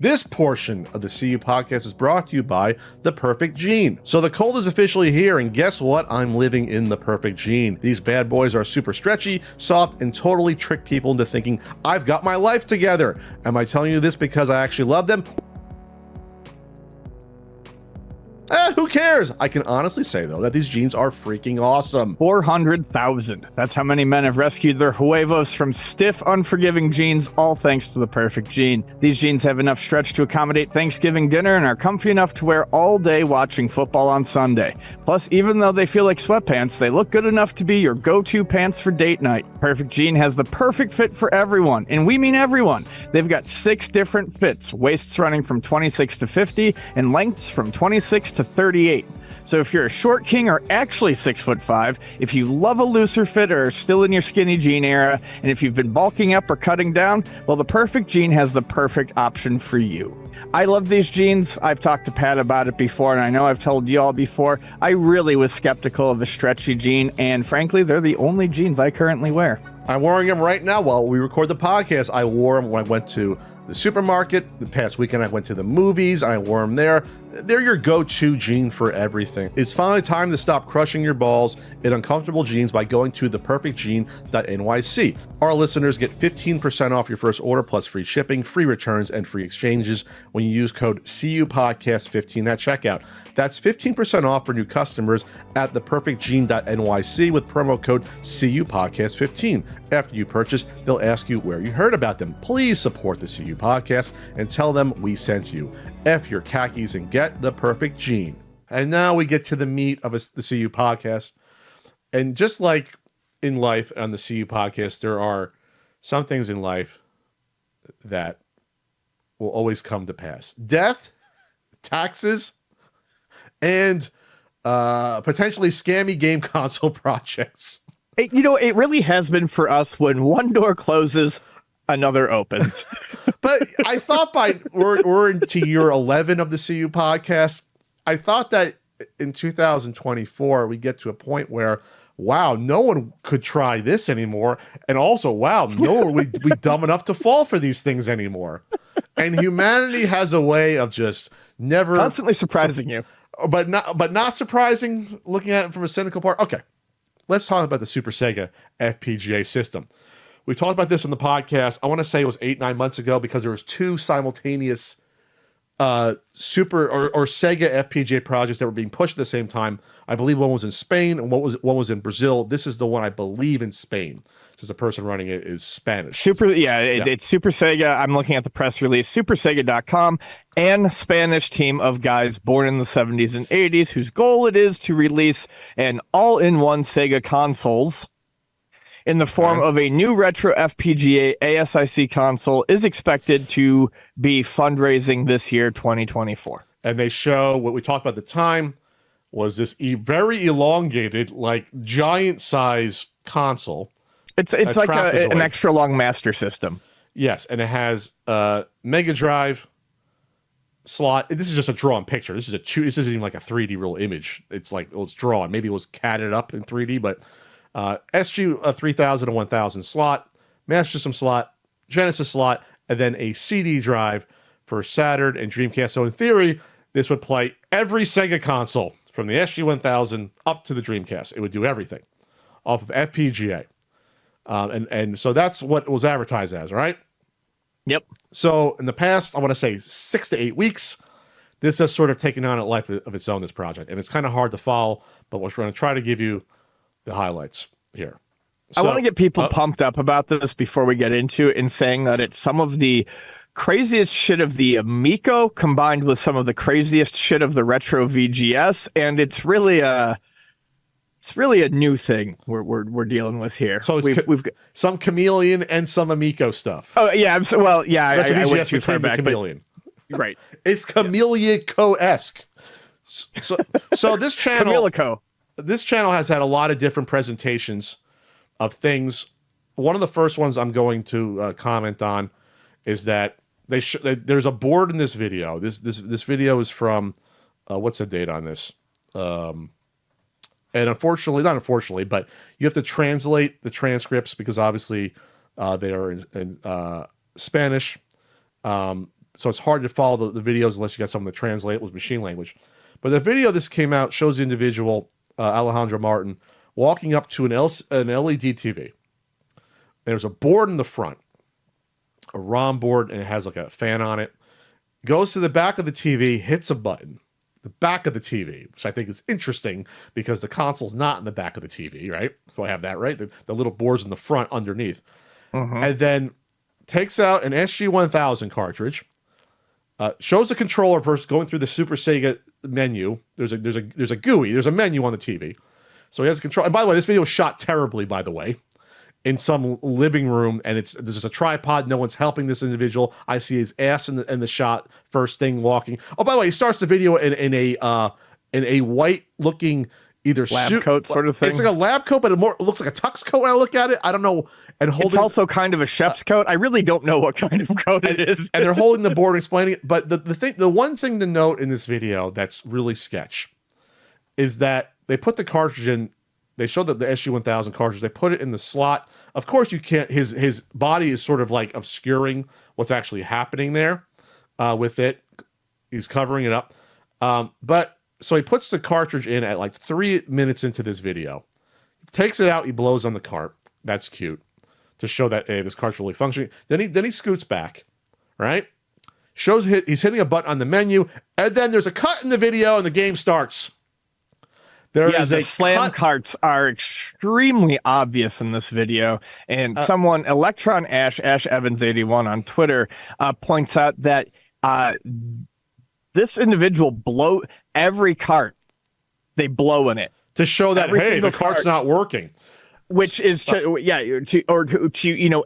This portion of the CU podcast is brought to you by The Perfect Gene. So the cold is officially here, and guess what? I'm living in The Perfect Gene. These bad boys are super stretchy, soft, and totally trick people into thinking I've got my life together. Am I telling you this because I actually love them? Who cares? I can honestly say, though, that these jeans are freaking awesome. 400,000. That's how many men have rescued their huevos from stiff, unforgiving jeans, all thanks to the Perfect Gene. These jeans have enough stretch to accommodate Thanksgiving dinner and are comfy enough to wear all day watching football on Sunday. Plus, even though they feel like sweatpants, they look good enough to be your go-to pants for date night. Perfect Gene has the perfect fit for everyone, and we mean everyone. They've got 6 different fits, waists running from 26 to 50, and lengths from 26 to 38. So if you're a short king or actually 6'5", if you love a looser fit or are still in your skinny jean era, and if you've been bulking up or cutting down, well, the Perfect Gene has the perfect option for you. I love these jeans. I've talked to Pat about it before, and I know I've told you all before, I really was skeptical of a stretchy jean, and frankly, they're the only jeans I currently wear. I'm wearing them right now while we record the podcast. I wore them when I went to the supermarket. The past weekend I went to the movies. I wore them there. They're your go-to jean for everything. It's finally time to stop crushing your balls in uncomfortable jeans by going to theperfectjean.nyc. Our listeners get 15% off your first order plus free shipping, free returns, and free exchanges when you use code CUPodcast15 at checkout. That's 15% off for new customers at theperfectjean.nyc with promo code CUPodcast15. After you purchase, they'll ask you where you heard about them. Please support the CU Podcast and tell them we sent you. F your khakis and get the Perfect Gene. And now we get to the meat of the CU Podcast. And just like in life on the CU Podcast, there are some things in life that will always come to pass. Death, taxes, and potentially scammy game console projects. It really has been for us. When one door closes, another opens. But I thought we're into year 11 of the CU Podcast. I thought that in 2024 we get to a point where, wow, no one could try this anymore, and also, wow, no one would be dumb enough to fall for these things anymore. And humanity has a way of just never constantly surprising you, but not surprising. Looking at it from a cynical part. Okay, let's talk about the Super Sega FPGA system. We talked about this in the podcast. I want to say it was 8-9 months ago because there was 2 simultaneous Super or Sega FPGA projects that were being pushed at the same time. I believe one was in Spain and one was in Brazil. This is the one I believe in Spain, because the person running it is Spanish. It's Super Sega. I'm looking at the press release, supersega.com, and Spanish team of guys born in the 70s and 80s whose goal it is to release an all-in-one Sega consoles in the form of a new retro FPGA ASIC console is expected to be fundraising this year, 2024. And they show what we talked about at the time was this very elongated, like giant size console. It's like an extra long Master System. Yes, and it has a Mega Drive slot. This is just a drawn picture. This isn't even like a 3D real image. It's like, it's drawn. Maybe it was catted up in 3D, but SG 3000 and 1000 slot, Master System slot, Genesis slot, and then a CD drive for Saturn and Dreamcast. So in theory, this would play every Sega console from the SG 1000 up to the Dreamcast. It would do everything off of FPGA. And so that's what it was advertised as, right? Yep. So in the past, I want to say 6 to 8 weeks, this has sort of taken on a life of its own, this project. And it's kind of hard to follow, but we're going to try to give you the highlights here. So, I want to get people pumped up about this before we get into it, in saying that it's some of the craziest shit of the Amico combined with some of the craziest shit of the retro VGS, and it's really a new thing we're dealing with here. So we've got some Chameleon and some Amico stuff. Oh yeah, I went too far back. Chameleon. Right, it's Chameleon-esque. So this channel. Chameleon-co. This channel has had a lot of different presentations of things. One of the first ones I'm going to comment on is that there's a board in this video. This video is from what's the date on this? And unfortunately, not unfortunately, but you have to translate the transcripts because obviously they are in Spanish. so it's hard to follow the videos unless you got someone to translate it with machine language. But the video this came out shows the individual, Alejandro Martin, walking up to an LED TV. There's a board in the front, a ROM board, and it has like a fan on it. Goes to the back of the TV, hits a button. The back of the TV, which I think is interesting because the console's not in the back of the TV, right? So I have that, right? The little board's in the front underneath. And then takes out an SG-1000 cartridge, shows the controller first going through the Super Sega menu. There's a GUI, there's a menu on the TV. So he has a control. And by the way, this video was shot terribly, by the way, in some living room, and there's just a tripod. No one's helping this individual. I see his ass in the shot first thing walking. Oh, by the way, he starts the video in a white looking either lab coat sort of thing. It's like a lab coat, but it looks like a tux coat when I look at it. I don't know. And it's also kind of a chef's coat. I really don't know what kind of coat it is. And they're holding the board and explaining it. But the one thing to note in this video that's really sketch is that they put the cartridge in. They showed the SG-1000 cartridge. They put it in the slot. Of course, you can't. His body is sort of like obscuring what's actually happening there with it. He's covering it up. But so he puts the cartridge in at like 3 minutes into this video. Takes it out. He blows on the cart. That's cute to show that, hey, this cartridge really functioning. Then he scoots back, right? Shows he's hitting a button on the menu, and then there's a cut in the video, and the game starts. The slam carts are extremely obvious in this video, and someone, Electron Ash Evans 81 on Twitter, points out that this individual blow every cart. They blow in it to show that hey, the cart's not working, which is to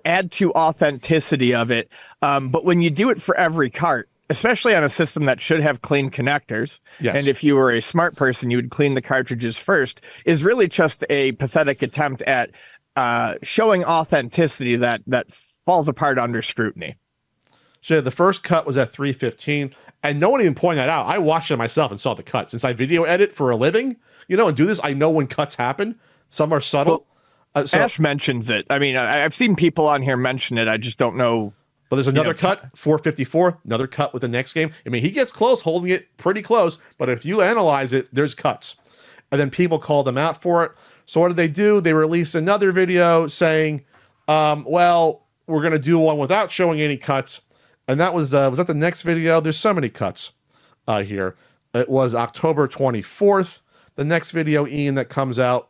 add to authenticity of it. But when you do it for every cart, especially on a system that should have clean connectors, and if you were a smart person, you would clean the cartridges first, is really just a pathetic attempt at showing authenticity that falls apart under scrutiny. So the first cut was at 3:15, and no one even pointed that out. I watched it myself and saw the cut. Since I video edit for a living, and do this, I know when cuts happen. Some are subtle. Ash mentions it. I mean, I've seen people on here mention it. I just don't know. But there's another cut, 4:54, another cut with the next game. I mean, he gets close, holding it pretty close, but if you analyze it, there's cuts. And then people call them out for it. So what do? They release another video saying, well, we're going to do one without showing any cuts. And that was that the next video? There's so many cuts here. It was October 24th, the next video, Ian, that comes out.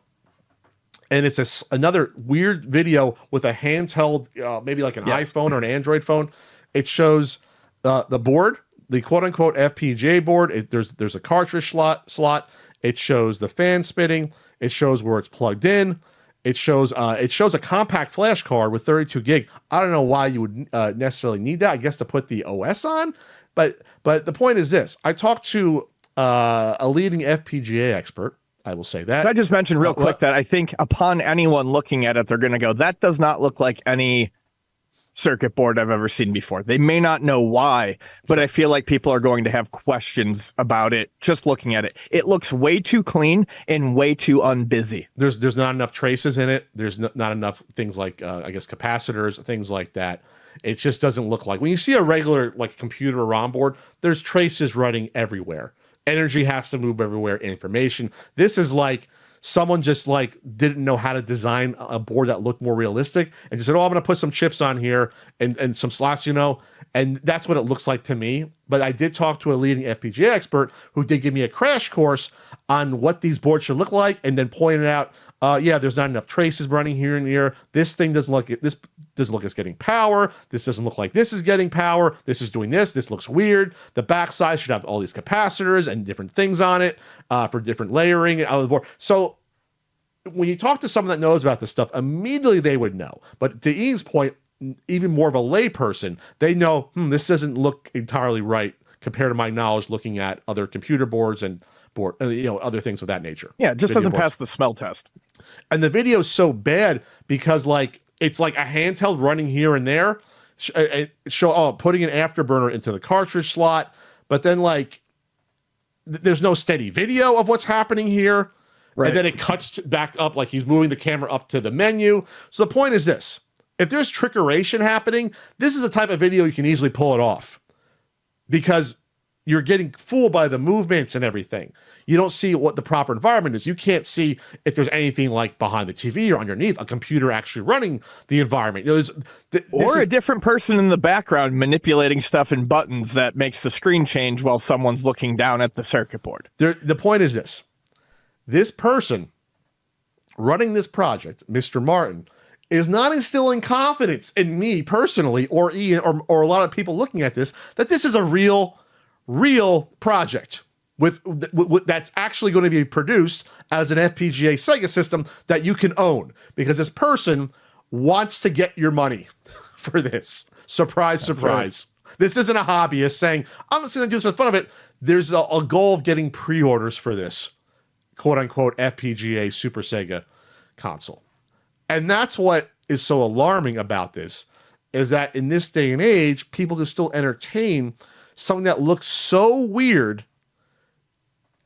And it's another weird video with a handheld, maybe like an iPhone or an Android phone. It shows the board, the quote-unquote FPGA board. There's a cartridge slot. It shows the fan spinning. It shows where it's plugged in. It shows a compact flash card with 32 gig. I don't know why you would necessarily need that. I guess to put the OS on. But the point is this. I talked to a leading FPGA expert. I will say that. I just mentioned real quick that I think upon anyone looking at it, they're going to go, that does not look like any circuit board I've ever seen before. They may not know why, but I feel like people are going to have questions about it just looking at it. It looks way too clean and way too unbusy. There's not enough traces in it. There's not enough things like, I guess, capacitors, things like that. It just doesn't look like, when you see a regular like computer or ROM board, there's traces running everywhere. Energy has to move everywhere, information. This is like someone just like didn't know how to design a board that looked more realistic and just said, oh, I'm going to put some chips on here and some slots, and that's what it looks like to me. But I did talk to a leading FPGA expert who did give me a crash course on what these boards should look like, and then pointed out, there's not enough traces running here and here. This thing doesn't look as getting power. This doesn't look like this is getting power. This is doing this. This looks weird. The backside should have all these capacitors and different things on it for different layering out of the board. So when you talk to someone that knows about this stuff, immediately they would know. But to Ian's point, even more of a lay person, they know, this doesn't look entirely right compared to my knowledge looking at other computer boards and other things of that nature. Yeah, it just doesn't pass the smell test. And the video is so bad because it's like a handheld running here and there, putting an afterburner into the cartridge slot, but then there's no steady video of what's happening here. Right. And then it cuts back up like he's moving the camera up to the menu. So the point is this. If there's trickeration happening, this is the type of video you can easily pull it off. because you're getting fooled by the movements and everything. You don't see what the proper environment is. You can't see if there's anything like behind the TV or underneath a computer actually running the environment. Or a different person in the background manipulating stuff in buttons that makes the screen change while someone's looking down at the circuit board. The point is this. This person running this project, Mr. Martin, is not instilling confidence in me personally or Ian or a lot of people looking at this, that this is a real project with that's actually going to be produced as an FPGA Sega system that you can own, because this person wants to get your money for this. Surprise, surprise. Right. This isn't a hobbyist saying, I'm just going to do this for the fun of it. There's a goal of getting pre-orders for this quote unquote FPGA Super Sega console. And that's what is so alarming about this, is that in this day and age, people can still entertain something that looks so weird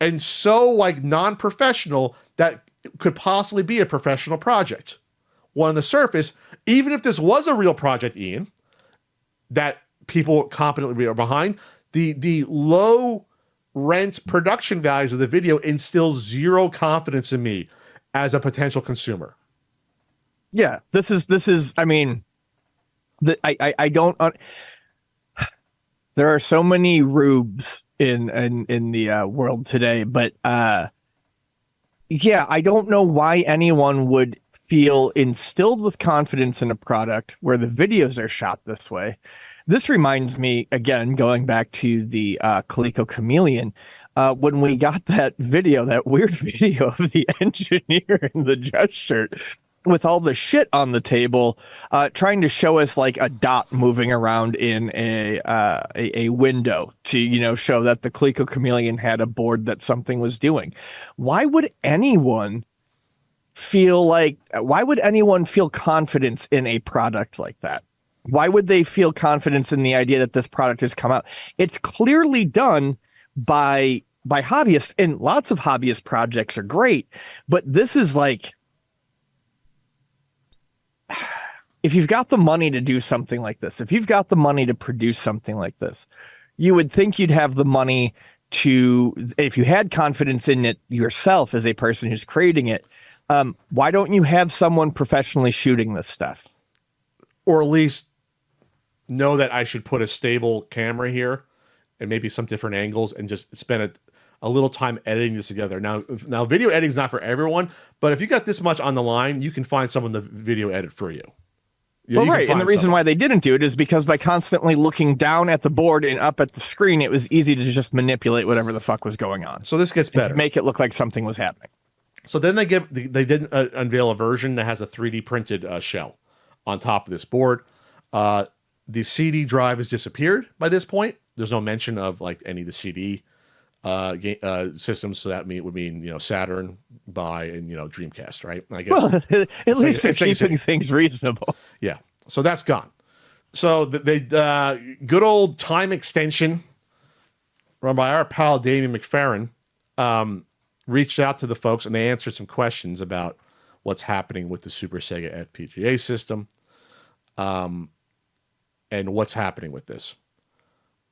and so like non-professional that could possibly be a professional project. Well, on the surface, even if this was a real project, Ian, that people competently are behind, the low rent production values of the video instills zero confidence in me as a potential consumer. Yeah, this is, I mean, I don't, there are so many rubes in the world today, but yeah, I don't know why anyone would feel instilled with confidence in a product where the videos are shot this way. This reminds me, again, going back to the Coleco Chameleon, when we got that video, that weird video of the engineer in the dress shirt with all the shit on the table, trying to show us like a dot moving around in a window to, you know, show that the Coleco Chameleon had a board that something was doing. Why would anyone feel confidence in a product like that? Why would they feel confidence in the idea that this product has come out? It's clearly done by hobbyists, and lots of hobbyist projects are great, but this is like, if you've got the money to do something like this, if you've got the money to produce something like this, you would think you'd have the money to, if you had confidence in it yourself as a person who's creating it, why don't you have someone professionally shooting this stuff? Or at least know that I should put a stable camera here and maybe some different angles and just spend a little time editing this together. Now video editing is not for everyone, but if you got this much on the line, you can find someone to video edit for you. Well, right. And the reason why they didn't do it is because by constantly looking down at the board and up at the screen, it was easy to just manipulate whatever the fuck was going on. So this gets better. Make it look like something was happening. So then they did unveil a version that has a 3D printed shell on top of this board. The CD drive has disappeared by this point. There's no mention of like any of the CD systems, so that would mean, you know, Saturn, and, you know, Dreamcast, right? I guess. Well, at least they're keeping things reasonable. Yeah, so that's gone. So they good old Time Extension, run by our pal Damien McFerrin, reached out to the folks and they answered some questions about what's happening with the Super Sega FPGA system, and what's happening with this.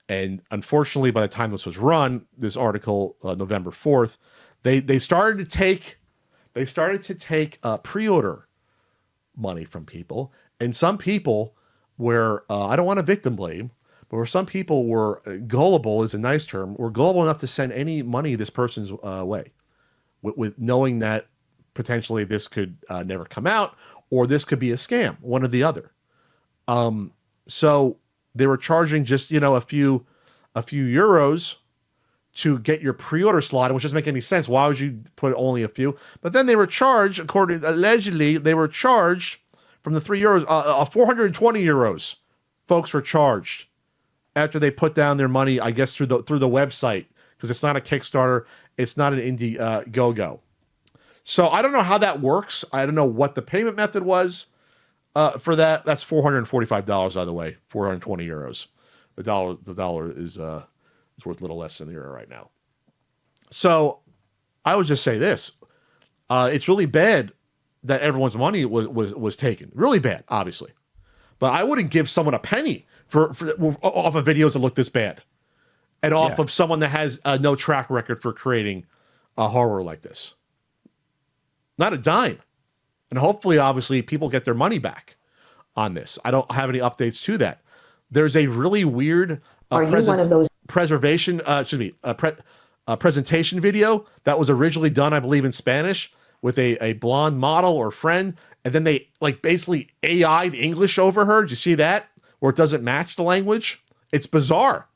And unfortunately, by the time this was run, this article, November 4th, they started to take pre-order money from people, and some people were I don't want to victim blame, but where some people were gullible is a nice term, were gullible enough to send any money this person's way, with knowing that potentially this could never come out, or this could be a scam, one or the other. So they were charging just, you know, a few euros to get your pre-order slot, which doesn't make any sense. Why would you put only a few? But then they were charged, allegedly, they were charged from the €3, 420 euros. Folks were charged after they put down their money, I guess, through the website, because it's not a Kickstarter, it's not an Indiegogo. So I don't know how that works. I don't know what the payment method was. For that, that's $445, by the way, 420 euros. The dollar is worth a little less than the euro right now. So I would just say this: it's really bad that everyone's money was taken. Really bad, obviously. But I wouldn't give someone a penny for off of videos that look this bad. and off of someone that has no track record for creating a horror like this. Not a dime. And hopefully, obviously, people get their money back on this. I don't have any updates to that. There's a really weird presentation video that was originally done, I believe, in Spanish with a blonde model or friend, and then they like basically AI'd English over her. Did you see that? Where it doesn't match the language? It's bizarre.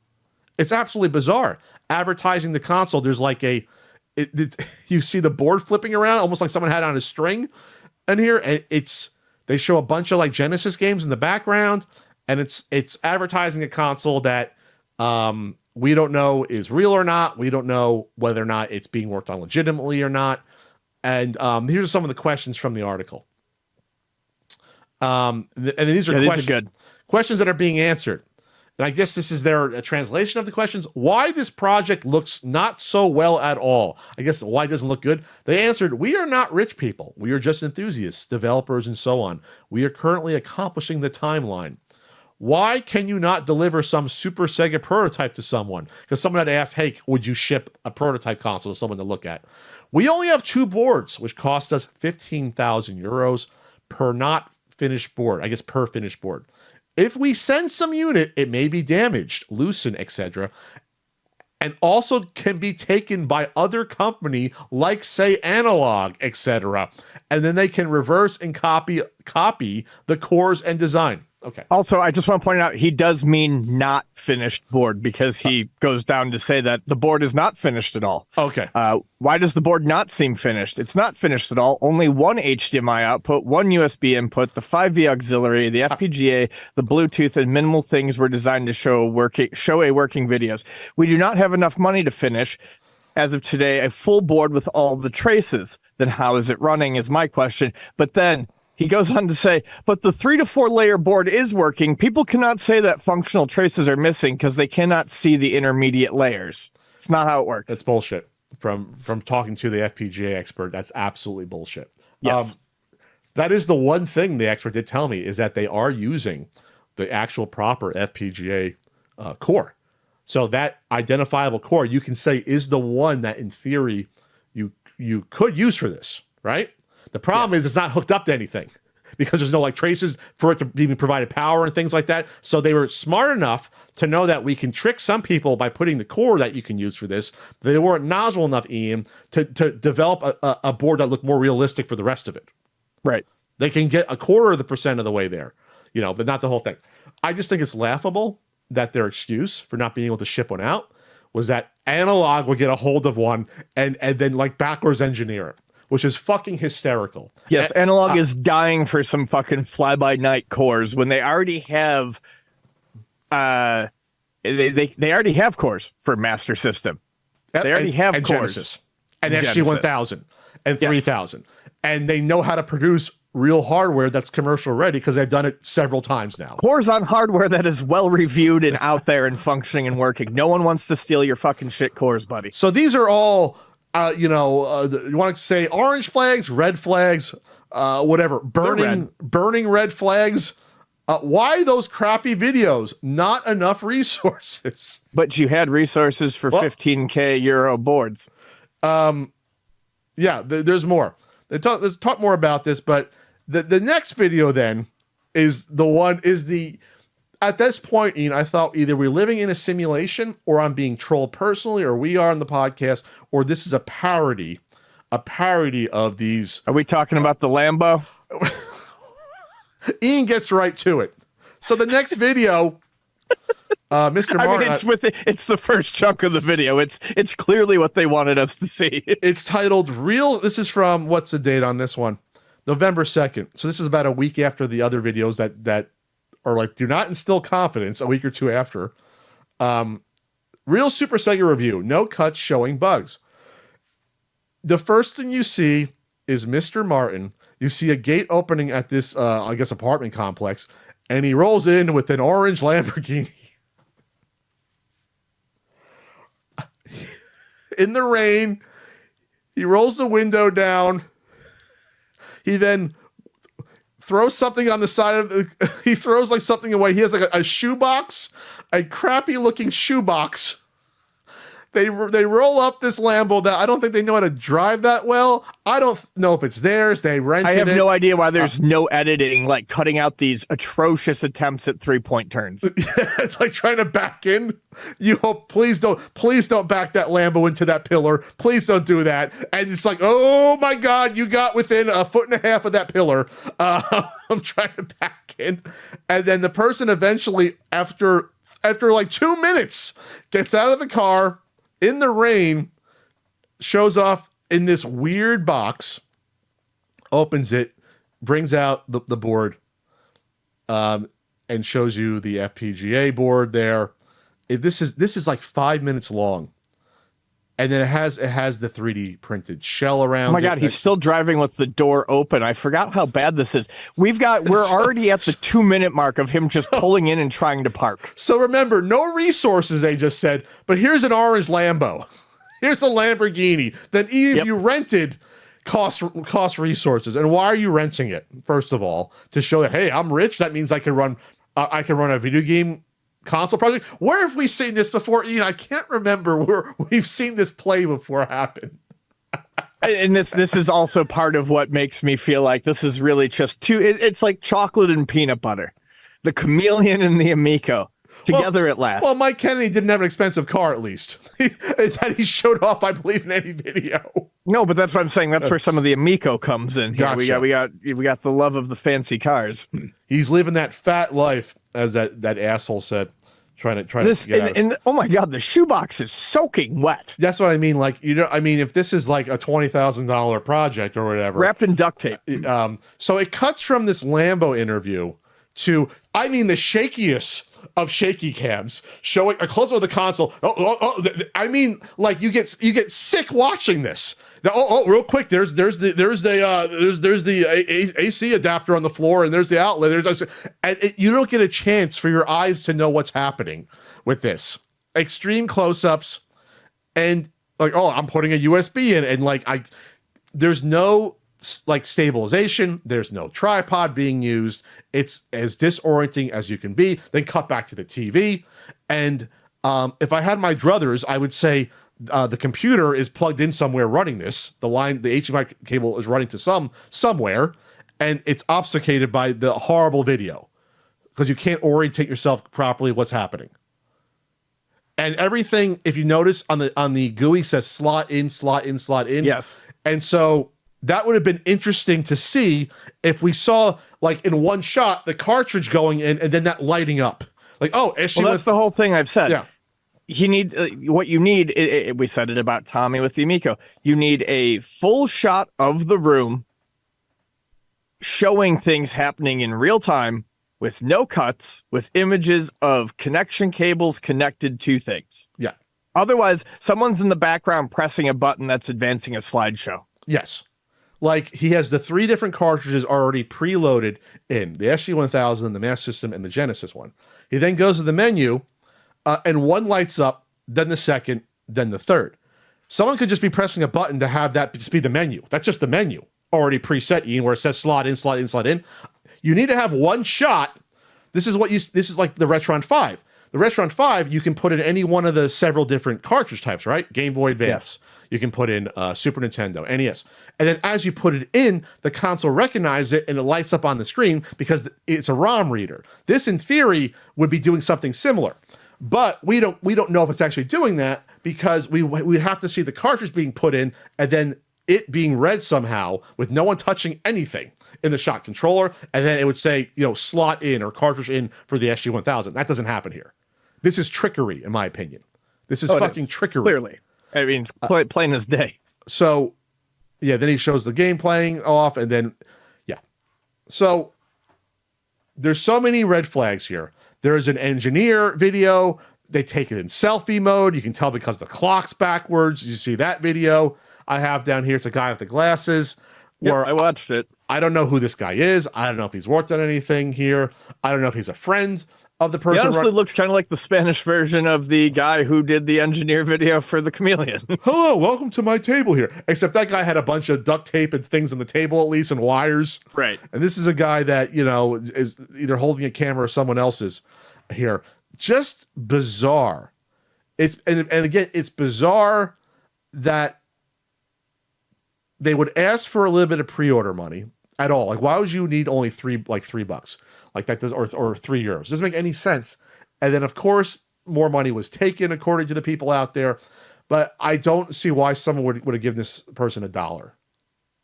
It's absolutely bizarre. Advertising the console, there's like you see the board flipping around, almost like someone had on a string in here. And they show a bunch of like Genesis games in the background, and it's advertising a console that we don't know is real or not. We don't know whether or not it's being worked on legitimately or not. And here's some of the questions from the article. And these are questions that are being answered. And I guess this is a translation of the questions. Why this project looks not so well at all? I guess why it doesn't look good. They answered, we are not rich people. We are just enthusiasts, developers, and so on. We are currently accomplishing the timeline. Why can you not deliver some Super Sega prototype to someone? Because someone had asked, hey, would you ship a prototype console to someone to look at? We only have 2 boards, which cost us 15,000 euros per not finished board. I guess per finished board. If we send some unit, it may be damaged, loosened, etc., and also can be taken by other company like, say, Analog, etc., and then they can reverse and copy the cores and design. Okay. Also, I just want to point out, he does mean not finished board, because he goes down to say that the board is not finished at all. Okay. Why does the board not seem finished? It's not finished at all. Only one HDMI output, one USB input, the 5V auxiliary, the FPGA, the Bluetooth, and minimal things were designed to show working videos. We do not have enough money to finish, as of today, a full board with all the traces. Then how is it running is my question. But then he goes on to say, but the 3 to 4 layer board is working. People cannot say that functional traces are missing because they cannot see the intermediate layers. It's not how it works. That's bullshit. From talking to the FPGA expert, that's absolutely bullshit. Yes. That is the one thing the expert did tell me, is that they are using the actual proper FPGA core. So that identifiable core, you can say, is the one that in theory you could use for this, right? The problem is it's not hooked up to anything because there's no like traces for it to even provide power and things like that. So they were smart enough to know that we can trick some people by putting the core that you can use for this. They weren't knowledgeable enough, Ian, to develop a board that looked more realistic for the rest of it. Right. They can get 1/4% of the way there, but not the whole thing. I just think it's laughable that their excuse for not being able to ship one out was that Analog would get a hold of one and then like backwards engineer it, which is fucking hysterical. Yes, Analog is dying for some fucking fly-by-night cores when they already have they already have cores for Master System. They already have and cores. Genesis, and SG-1000 and 3000. Yes. And they know how to produce real hardware that's commercial ready because they've done it several times now. Cores on hardware that is well reviewed and out there and functioning and working. No one wants to steal your fucking shit cores, buddy. So these are all you want to say orange flags, red flags, whatever, burning red flags. Why those crappy videos? Not enough resources. But you had resources for 15K euro boards. Yeah, there's more. Let's talk more about this, but the next video then is at this point, Ian, I thought either we're living in a simulation or I'm being trolled personally, or we are on the podcast, or this is a parody of these. Are we talking about the Lambo? Ian gets right to it. So the next video, Mr. Martin. I mean, it's the first chunk of the video. It's clearly what they wanted us to see. It's titled This is from, what's the date on this one? November 2nd. So this is about a week after the other videos that are like, do not instill confidence, a week or two after. Real Super Sega review. No cuts showing bugs. The first thing you see is Mr. Martin. You see a gate opening at this, I guess, apartment complex, and he rolls in with an orange Lamborghini. In the rain, he rolls the window down. He then throws something on the side of he throws like something away. He has like a shoebox, a crappy looking shoebox They roll up this Lambo that I don't think they know how to drive that well. I don't know if it's theirs. They rented it. I have no idea why there's no editing, like cutting out these atrocious attempts at 3-point turns. It's like trying to back in. You hope, please don't back that Lambo into that pillar. Please don't do that. And it's like, oh my God, you got within 1.5 feet of that pillar. I'm trying to back in. And then the person eventually, after like 2 minutes, gets out of the car in the rain, shows off in this weird box, opens it, brings out the board, and shows you the FPGA board there. This is like 5 minutes long. And then it has the 3D printed shell around. Oh my God, he's still driving with the door open. I forgot how bad this is. We're already at the 2-minute mark of him just pulling in and trying to park. So remember, no resources, they just said, but here's an orange Lambo. Here's a Lamborghini. Then even if you rented, cost resources. And why are you renting it? First of all, to show that, hey, I'm rich. That means I can run a video game console project. Where have we seen this before? I can't remember where we've seen this play before happen. And this is also part of what makes me feel like this is really just it's like chocolate and peanut butter. The chameleon and the Amico together at last. Well, Mike Kennedy didn't have an expensive car, at least. That he showed off, I believe, in any video. No, but that's what I'm saying. That's where some of the Amico comes in. Here. Gotcha. We got the love of the fancy cars. He's living that fat life, as that asshole said, trying to get out. And oh my God, the shoebox is soaking wet. That's what I mean. Like, if this is like a $20,000 project or whatever, wrapped in duct tape. So it cuts from this Lambo interview to, the shakiest of shaky cams, showing a close up of the console. Like you get sick watching this. Real quick, there's the AC adapter on the floor, and there's the outlet. You don't get a chance for your eyes to know what's happening with this. Extreme close-ups, and like, I'm putting a USB in, and there's no stabilization. There's no tripod being used. It's as disorienting as you can be. Then cut back to the TV, and if I had my druthers, I would say. The computer is plugged in somewhere running this. The HDMI cable is running to somewhere, and it's obfuscated by the horrible video because you can't orientate yourself properly what's happening. And everything, if you notice on the GUI, says slot in, slot in, slot in. Yes. And so that would have been interesting to see if we saw, like, in one shot, the cartridge going in and then that lighting up. Like, that's the whole thing I've said. Yeah. What you need, we said it about Tommy with the Amico. You need a full shot of the room showing things happening in real time with no cuts, with images of connection cables connected to things. Yeah. Otherwise, someone's in the background pressing a button that's advancing a slideshow. Yes. Like, he has the 3 different cartridges already preloaded in the SG-1000, the Master System, and the Genesis one. He then goes to the menu, and one lights up, then the second, then the third. Someone could just be pressing a button to have that just be the menu. That's just the menu already preset, Ian, where it says slot in, slot in, slot in. You need to have one shot. This is like the Retron 5. The Retron 5, you can put in any one of the several different cartridge types, right? Game Boy Advance. Yes. You can put in Super Nintendo, NES. And then as you put it in, the console recognizes it and it lights up on the screen because it's a ROM reader. This, in theory, would be doing something similar. But we don't know if it's actually doing that because we'd have to see the cartridge being put in and then it being read somehow with no one touching anything in the shot controller, and then it would say, slot in or cartridge in for the SG-1000. That doesn't happen here. This is trickery, in my opinion. This is fucking trickery. Clearly. I mean, plain as day. So, yeah, then he shows the game playing off, and then, yeah. So, there's so many red flags here. There is an engineer video. They take it in selfie mode. You can tell because the clock's backwards. You see that video I have down here. It's a guy with the glasses. Yeah, I watched it. I don't know who this guy is. I don't know if he's worked on anything here. I don't know if he's a friend of the person. He honestly looks kind of like the Spanish version of the guy who did the engineer video for the Chameleon. Hello, welcome to my table here. Except that guy had a bunch of duct tape and things on the table, at least, and wires. Right. And this is a guy that, is either holding a camera or someone else's here. Just bizarre. and again, it's bizarre that they would ask for a little bit of pre-order money at all. Like, why would you need only $3 like that does, or €3? Doesn't make any sense. And then of course more money was taken according to the people out there, but I don't see why someone would have given this person $1.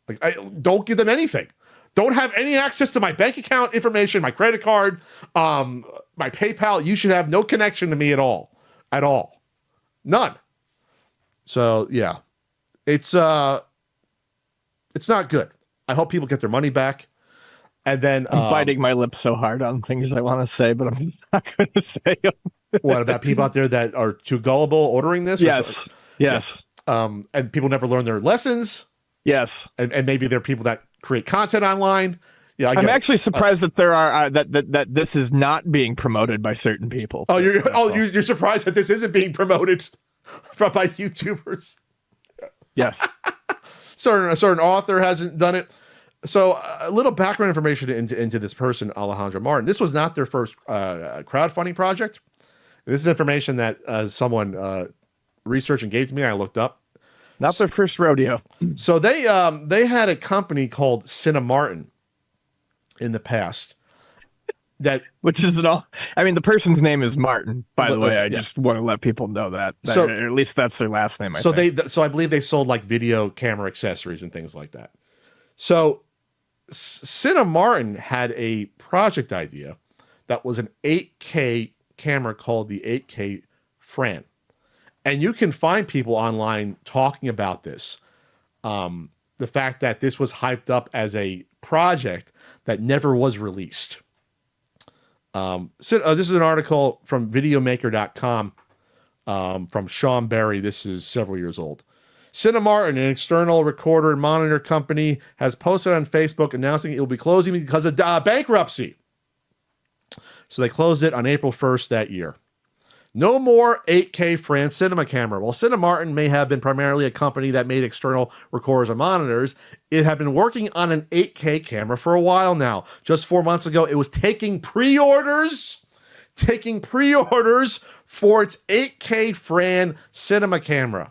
Like, I don't give them anything. Don't have any access to my bank account information, my credit card, my PayPal. You should have no connection to me at all. None. So yeah, it's not good. I hope people get their money back. And then I'm biting my lips so hard on things I want to say, but I'm just not going to say them. What about people out there that are too gullible ordering this? Yes. Yes. And people never learn their lessons. Yes. And maybe there are people that create content online. Yeah, I'm actually surprised that there are that this is not being promoted by certain people. Oh, you're surprised that this isn't being promoted by YouTubers. Yes. certain author hasn't done it. So a little background information into this person, Alejandro Martin. This was not their first crowdfunding project. This is information that someone researched and gave to me. I looked up. Not their first rodeo. So they had a company called Cinemartin in the past. Which is all. I mean, the person's name is Martin, by the way. I just want to let people know that. So, or at least that's their last name. So I believe they sold like video camera accessories and things like that. So Cinemartin had a project idea that was an 8K camera called the 8K Fran. And you can find people online talking about this. The fact that this was hyped up as a project that never was released. This is an article from videomaker.com from Sean Berry. This is several years old. Cinemartin, an external recorder and monitor company, has posted on Facebook announcing it will be closing because of bankruptcy. So they closed it on April 1st that year. No more 8K Fran cinema camera. While Cinemartin may have been primarily a company that made external recorders and monitors, it had been working on an 8K camera for a while now. Just 4 months ago, it was taking pre-orders for its 8K Fran cinema camera.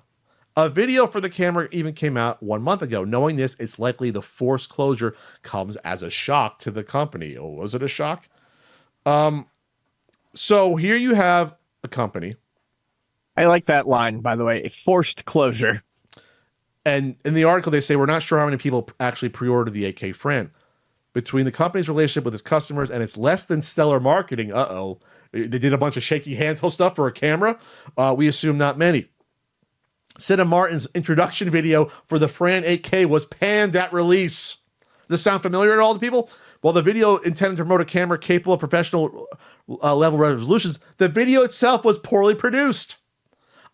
A video for the camera even came out 1 month ago. Knowing this, it's likely the forced closure comes as a shock to the company. Oh, was it a shock? So here you have a company. I like that line, by the way, a forced closure. And in the article, they say, we're not sure how many people actually pre-ordered the 8K Fran. Between the company's relationship with its customers and its less than stellar marketing, they did a bunch of shaky handheld stuff for a camera. We assume not many. Cinemartin's introduction video for the Fran 8K was panned at release. Does this sound familiar to all the people? While the video intended to promote a camera capable of professional level resolutions, the video itself was poorly produced.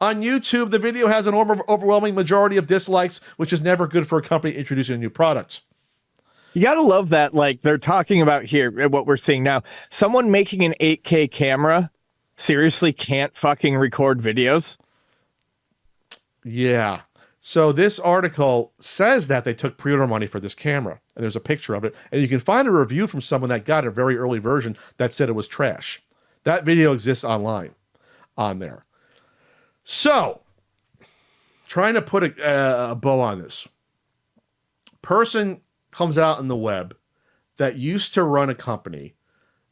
On YouTube, the video has an overwhelming majority of dislikes, which is never good for a company introducing a new product. You got to love that, like they're talking about here, what we're seeing now. Someone making an 8K camera seriously can't fucking record videos. Yeah. So this article says that they took pre-order money for this camera, and there's a picture of it, and you can find a review from someone that got a very early version that said it was trash. That video exists online on there. So, trying to put a bow on this. Person comes out in the web that used to run a company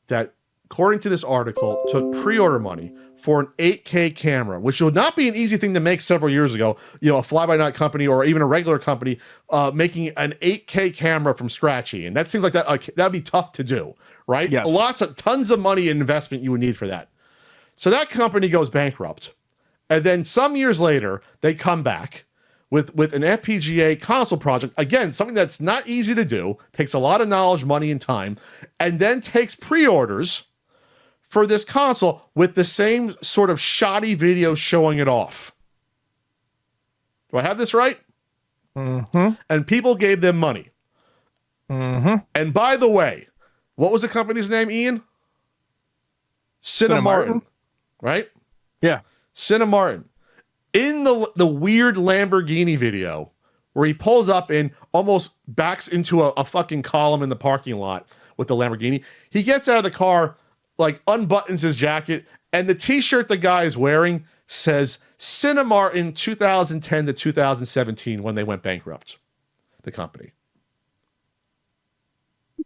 that, according to this article, took pre-order money for an 8K camera, which would not be an easy thing to make several years ago. You know, a fly-by-night company or even a regular company making an 8K camera from scratch. And that seems like that'd be tough to do, right? Yes. Tons of money and investment you would need for that. So that company goes bankrupt. And then some years later, they come back with an FPGA console project. Again, something that's not easy to do, takes a lot of knowledge, money, and time, and then takes pre-orders for this console with the same sort of shoddy video showing it off. Do I have this right? Mm-hmm. And people gave them money. Mm-hmm. And by the way, what was the company's name, Ian? Cinemartin. Right? Yeah. Cinemartin. In the weird Lamborghini video where he pulls up and almost backs into a fucking column in the parking lot with the Lamborghini, he gets out of the car, like unbuttons his jacket, and the t-shirt the guy is wearing says Cinemark in 2010 to 2017 when they went bankrupt, the company.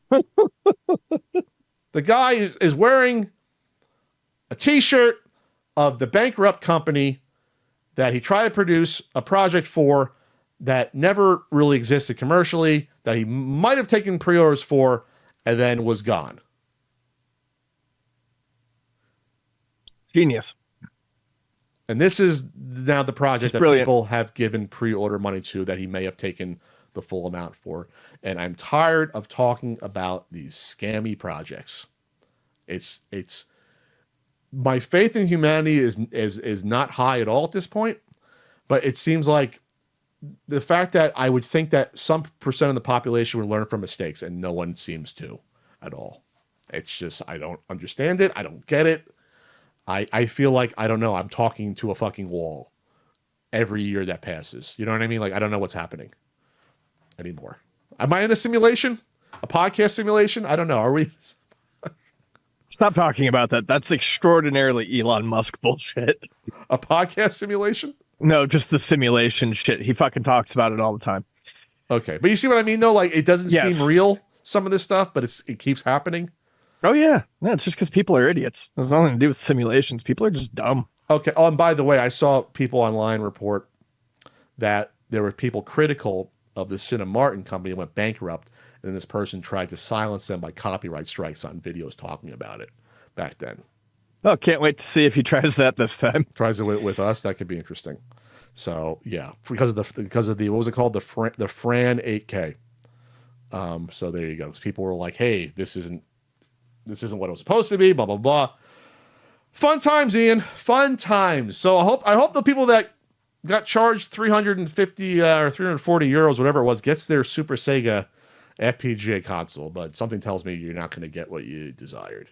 The guy is wearing a t-shirt of the bankrupt company that he tried to produce a project for that never really existed commercially, that he might have taken pre-orders for, and then was gone. It's genius. And this is now the project that brilliant. People have given pre-order money to that he may have taken the full amount for. And I'm tired of talking about these scammy projects. It's my faith in humanity is not high at all at this point, but it seems like the fact that I would think that some percent of the population would learn from mistakes, and no one seems to at all. It's just, I don't understand it. I don't get it. I feel like, I don't know, I'm talking to a fucking wall every year that passes. You know what I mean? Like, I don't know what's happening anymore. Am I in a simulation? A podcast simulation? I don't know. Are we? Stop talking about that. That's extraordinarily Elon Musk bullshit. A podcast simulation? No, just the simulation shit. He fucking talks about it all the time. Okay. But you see what I mean, though? Like, it doesn't Yes. seem real, some of this stuff, but it keeps happening. Oh, yeah. No, it's just because people are idiots. It has nothing to do with simulations. People are just dumb. Okay. Oh, and by the way, I saw people online report that there were people critical of the Cinemark company that went bankrupt, and then this person tried to silence them by copyright strikes on videos talking about it back then. Oh, can't wait to see if he tries that this time. Tries it with us. That could be interesting. So yeah, because of the what was it called, the Fran 8K. So there you go. People were like, hey, this isn't what it was supposed to be. Blah blah blah. Fun times, Ian. Fun times. So I hope the people that got charged 350 or 340 euros, whatever it was, gets their Super Sega FPGA console. But something tells me you're not going to get what you desired.